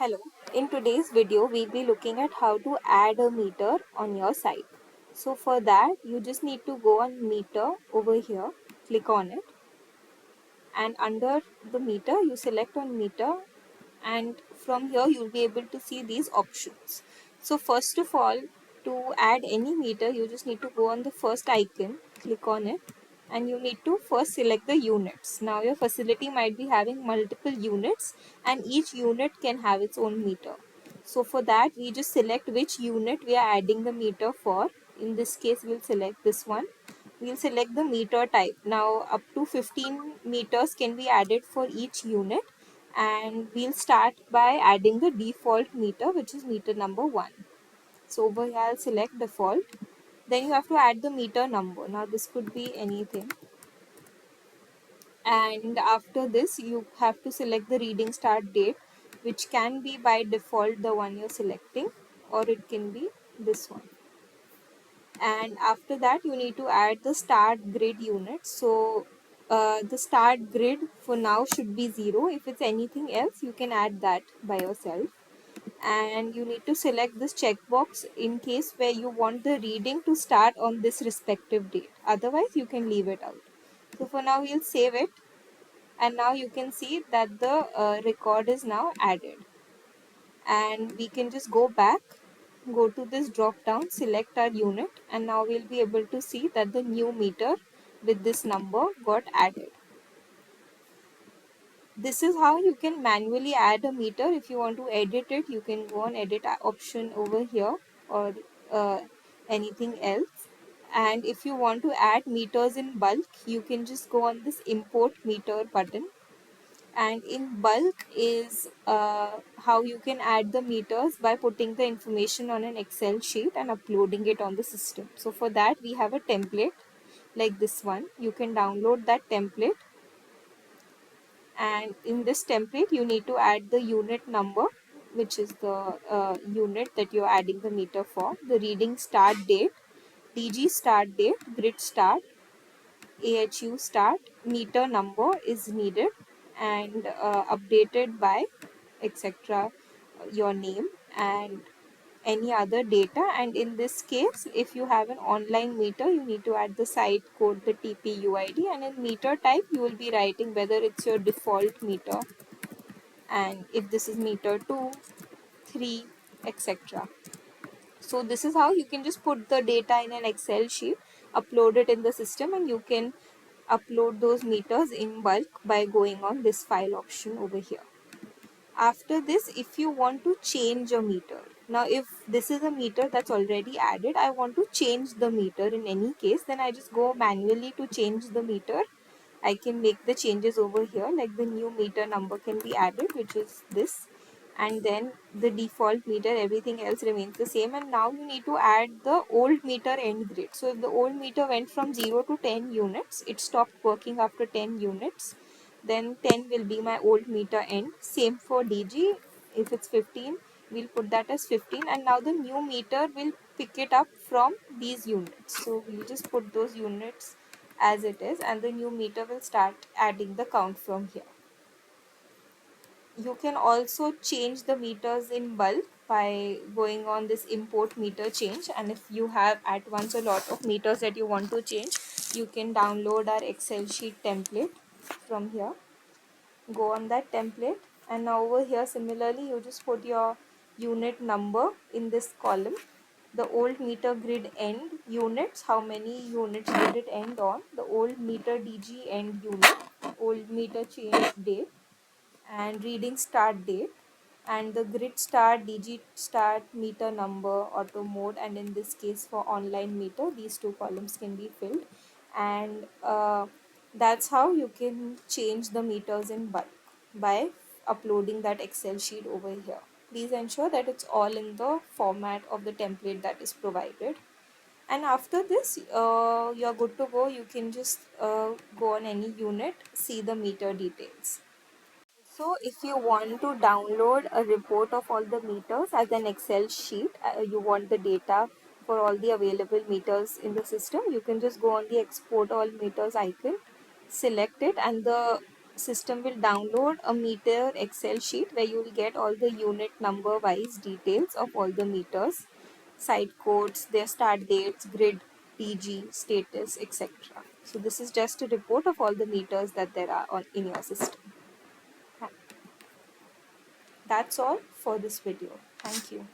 Hello, in today's video we'll be looking at how to add a meter on your site. So for that you just need to go on meter over here, click on it, and under the meter you select on meter, and from here you'll be able to see these options. So first of all, to add any meter you just need to go on the first icon, click on it, and you need to first select the units. Now your facility might be having multiple units and each unit can have its own meter. So for that we just select which unit we are adding the meter for. In this case we'll select this one. We'll select the meter type. Now up to 15 meters can be added for each unit, and we'll start by adding the default meter, which is meter number 1. So over here I'll select default. Then you have to add the meter number. Now this could be anything, and after this you have to select the reading start date, which can be by default the one you're selecting, or it can be this one. And after that you need to add the start grid unit. So the start grid for now should be 0. If it's anything else you can add that by yourself, and you need to select this checkbox in case where you want the reading to start on this respective date, otherwise you can leave it out. So for now we'll save it, and now you can see that the record is now added, and we can just go back, go to this drop down, select our unit, and now we'll be able to see that the new meter with this number got added. This is how you can manually add a meter. If you want to edit it, you can go on edit option over here, or uh, anything else. And if you want to add meters in bulk, you can just go on this import meter button, and in bulk is how you can add the meters by putting the information on an Excel sheet and uploading it on the system. So for that we have a template like this one. You can download that template, and in this template you need to add the unit number, which is the unit that you're adding the meter for, the reading start date, DG start date, grid start, AHU start, meter number is needed, and updated by etc. Your name and any other data. And in this case, if you have an online meter, you need to add the site code, the TPUID, and in meter type you will be writing whether it's your default meter, and if this is meter 2, 3, etc. So this is how you can just put the data in an Excel sheet, upload it in the system, and you can upload those meters in bulk by going on this file option over here. After this, if you want to change a meter, now if this is a meter that's already added, I want to change the meter in any case, then I just go manually to change the meter. I can make the changes over here, like the new meter number can be added, which is this, and then the default meter, everything else remains the same. And now you need to add the old meter end grid. So if the old meter went from 0 to 10 units, it stopped working after 10 units, then 10 will be my old meter end. Same for DG, if it's 15 we'll put that as 15, and now the new meter will pick it up from these units. So we'll just put those units as it is, and the new meter will start adding the count from here. You can also change the meters in bulk by going on this import meter change, and if you have at once a lot of meters that you want to change, you can download our Excel sheet template from here, go on that template, and now over here similarly you just put your unit number in this column, the old meter grid end units, how many units did it end on, the old meter DG end unit, old meter change date, and reading start date, and the grid start, DG start, meter number, auto mode, and in this case for online meter these two columns can be filled. And that's how you can change the meters in bulk by uploading that Excel sheet over here. Please ensure that it's all in the format of the template that is provided. And after this you're good to go. You can just go on any unit, see the meter details. So if you want to download a report of all the meters as an Excel sheet, you want the data for all the available meters in the system, you can just go on the export all meters icon, select it, and the system will download a meter Excel sheet where you will get all the unit number wise details of all the meters, site codes, their start dates, grid, DG, status, etc. So this is just a report of all the meters that there are in your system. That's all for this video. Thank you.